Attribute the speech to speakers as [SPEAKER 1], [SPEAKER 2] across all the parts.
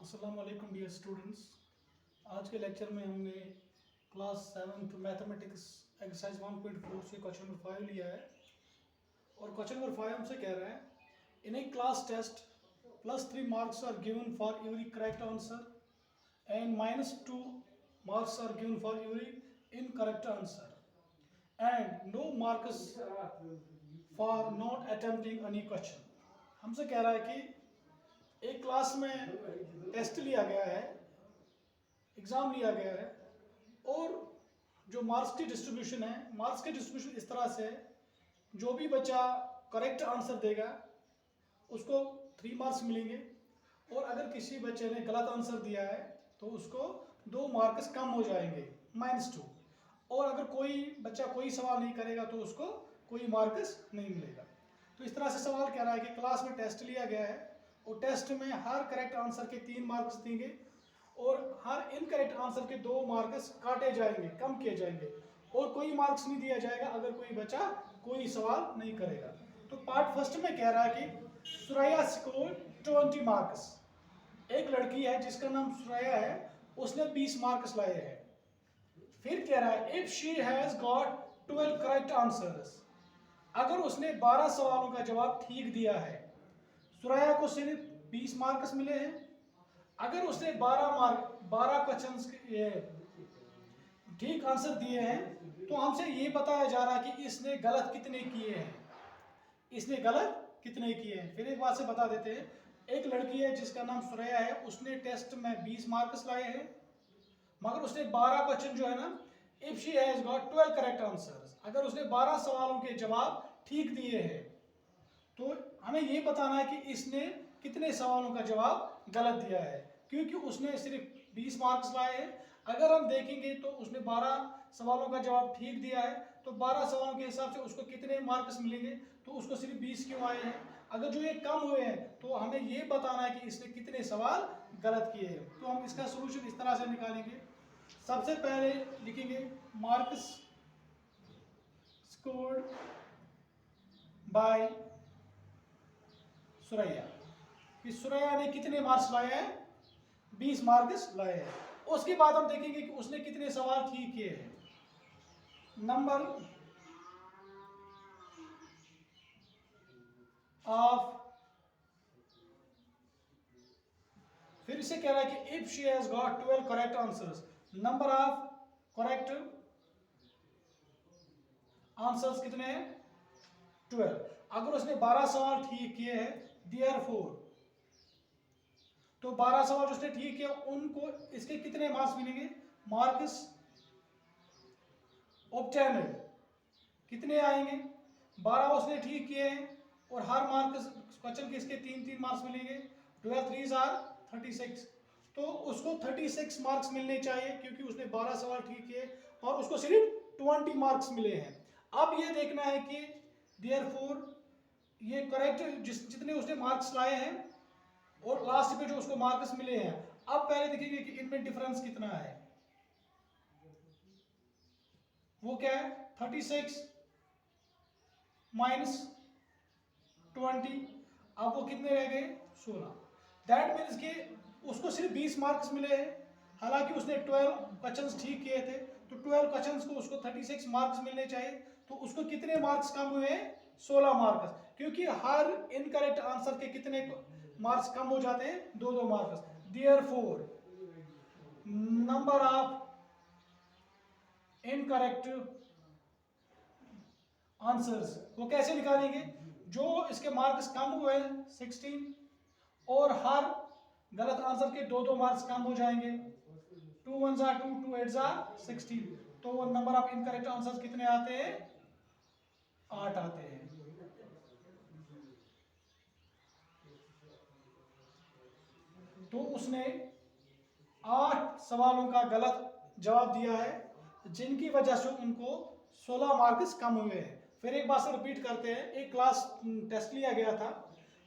[SPEAKER 1] अस्सलाम वालेकुम dear students. आज के लेक्चर में हमने क्लास 7th मैथमेटिक्स एक्सरसाइज 1.4 से क्वेश्चन नंबर 5 लिया है और क्वेश्चन नंबर 5 हमसे कह रहा है in a class test +3 marks are given for every correct answer and -2 marks are given for every incorrect answer and no marks for not attempting any question. हमसे कह रहा है कि एक क्लास में टेस्ट लिया गया है, एग्ज़ाम लिया गया है और जो मार्क्स की डिस्ट्रीब्यूशन है, मार्क्स की डिस्ट्रीब्यूशन इस तरह से है, जो भी बच्चा करेक्ट आंसर देगा उसको 3 मार्क्स मिलेंगे और अगर किसी बच्चे ने गलत आंसर दिया है तो उसको 2 मार्क्स कम हो जाएंगे -2, और अगर कोई बच्चा कोई सवाल नहीं करेगा तो उसको कोई मार्क्स नहीं मिलेगा। तो इस तरह से सवाल कह रहा है कि क्लास में टेस्ट लिया गया है और टेस्ट में हर करेक्ट आंसर के 3 मार्क्स देंगे और हर इनकरेक्ट आंसर के 2 मार्क्स काटे जाएंगे, कम किए जाएंगे और कोई मार्क्स नहीं दिया जाएगा अगर कोई बच्चा कोई सवाल नहीं करेगा। तो पार्ट फर्स्ट में कह रहा है कि सुरैया स्कोर 20 मार्क्स। एक लड़की है जिसका नाम सुरैया है, उसने 20 मार्क्स लाए हैं। फिर कह रहा है if she has got 12 correct answers, अगर उसने 12 सवालों का जवाब ठीक दिया है, सुरैया को सिर्फ 20 मार्क्स मिले हैं। अगर उसने 12 क्वेश्चंस ठीक आंसर दिए हैं तो हमसे ये बताया जा रहा है कि इसने गलत कितने किए हैं, इसने गलत कितने किए हैं। फिर एक बात से बता देते हैं, एक लड़की है जिसका नाम सुरैया है, उसने टेस्ट में 20 मार्क्स लाए हैं मगर उसने 12 क्वेश्चन जो है ना, if she has got 12 correct answers, अगर उसने 12 सवालों के जवाब ठीक दिए हैं तो हमें ये बताना है कि इसने कितने सवालों का जवाब गलत दिया है, क्योंकि उसने सिर्फ 20 मार्क्स लाए हैं। अगर हम देखेंगे तो उसने 12 सवालों का जवाब ठीक दिया है तो 12 सवालों के हिसाब से उसको कितने मार्क्स मिलेंगे, तो उसको सिर्फ 20 क्यों आए हैं। अगर जो ये कम हुए हैं तो हमें ये बताना है कि इसने कितने सवाल गलत किए हैं। तो हम इसका सोल्यूशन इस तरह से निकालेंगे। सबसे पहले लिखेंगे मार्क्स स्कोर्ड बाय सुरैया, कि सुरैया ने कितने मार्क्स लाए हैं, 20 मार्क्स लाए हैं। उसके बाद हम देखेंगे कि उसने कितने सवाल ठीक किए हैं। नंबर ऑफ, फिर से कह रहा है कि if she has got 12 correct answers, number of correct answers कितने हैं, 12। अगर उसने 12 सवाल ठीक किए हैं, देयरफॉर, तो 12 सवाल जो उसने ठीक किया उनको इसके कितने मार्क्स मिलेंगे, मार्क्स ऑब्टेन्ड कितने आएंगे, 12 उसने ठीक किए हैं और हर मार्क्स क्वेश्चन के इसके 3-3 मार्क्स मिलेंगे, 12 3 आर 36, तो उसको 36 मार्क्स मिलने चाहिए क्योंकि उसने 12 सवाल ठीक किए और उसको सिर्फ 20 मार्क्स मिले हैं। अब ये देखना है कि देयरफॉर ये करेक्ट जितने उसने मार्क्स लाए हैं और लास्ट पे जो उसको मार्क्स मिले हैं। अब पहले देखेंगे कि इनमें डिफरेंस कितना है, वो क्या है, 36 माइनस 20, अब वो कितने रह गए, 16। दैट मीन्स कि उसको सिर्फ 20 मार्क्स मिले हैं, हालांकि उसने 12 क्वेश्चंस ठीक किए थे, तो 12 क्वेश्चंस को उसको 36 मार्क्स मिलने चाहिए, तो उसको कितने मार्क्स कम हुए हैं, 16 मार्क्स, क्योंकि हर इनकरेक्ट आंसर के कितने मार्क्स कम हो जाते हैं, 2-2 marks. Therefore number of incorrect answers वो कैसे निकालेंगे, जो इसके मार्क्स कम हुए हैं 16 और हर गलत आंसर के 2-2 मार्क्स कम हो जाएंगे, 2 1 2 2 8 16, तो वो नंबर ऑफ इनकरेक्ट आंसर्स कितने आते हैं, 8 आते हैं। तो उसने 8 सवालों का गलत जवाब दिया है जिनकी वजह से उनको 16 मार्क्स कम हुए हैं। फिर एक बार से रिपीट करते हैं, एक क्लास टेस्ट लिया गया था,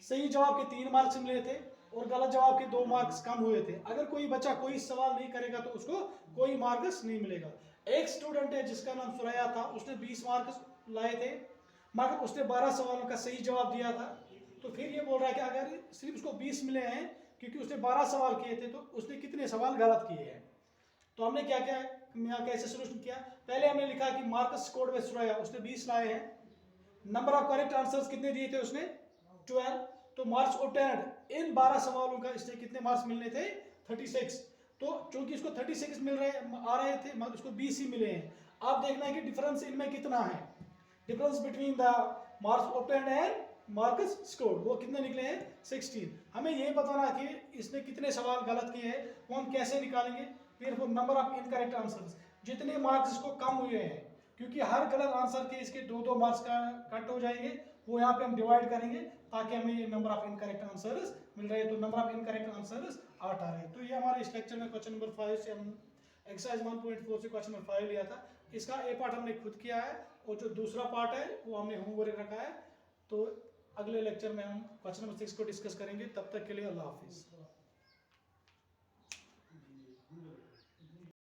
[SPEAKER 1] सही जवाब के 3 मार्क्स मिले थे और गलत जवाब के 2 मार्क्स कम हुए थे। अगर कोई बच्चा कोई सवाल नहीं करेगा तो उसको कोई मार्क्स नहीं मिलेगा। एक स्टूडेंट है जिसका नाम सुरैया था, उसने 20 मार्क्स लाए थे मगर उसने 12 सवालों का सही जवाब दिया था, तो फिर ये बोल रहा है कि अगर सिर्फ उसको 20 मिले हैं क्योंकि उसने 12 सवाल किए थे, तो उसने कितने सवाल गलत किए हैं। तो हमने क्या क्या यहाँ कैसे सोल्यूशन किया, पहले हमने लिखा कि मार्कस स्कोर्ड बाय सुराया, उसने 20 लाए हैं। नंबर ऑफ करेक्ट आंसर्स कितने दिए थे उसने, 12। तो मार्क्स ऑब्टेन्ड इन 12 सवालों का इसने कितने मार्क्स मिलने थे, 36। तो चूंकि इसको 36 मिल रहे आ रहे थे, मतलब इसको 20 ही मिले हैं। अब देखना है कि डिफरेंस इनमें कितना है, difference between the marks obtained and marks scored, वो कितने निकले हैं, 16। हमें ये बताना कि इसने कितने सवाल गलत किए हैं, वो हम कैसे निकालेंगे, फिर वो नंबर ऑफ इनकरेक्ट आंसर्स, जितने मार्क्स इसको कम हुए हैं, क्योंकि हर गलत आंसर के इसके 2-2 मार्क्स का कट हो जाएंगे, वो यहाँ पे हम डिवाइड करेंगे ताकि हमें ये नंबर ऑफ इनकरेक्ट आंसर्स मिल रहे हैं। तो नंबर ऑफ इनकरेक्ट आंसर्स 8 आ रहे हैं। तो ये हमारे इस लेक्चर में क्वेश्चन नंबर 5 से हम एक्सरसाइज 1.4 से क्वेश्चन नंबर 5 लिया था। इसका ए पार्ट हमने खुद किया है और जो दूसरा पार्ट है वो हमने होमवर्क रखा है। तो अगले लेक्चर में हम क्वेश्चन नंबर 6 को डिस्कस करेंगे। तब तक के लिए अल्लाह हाफिज़।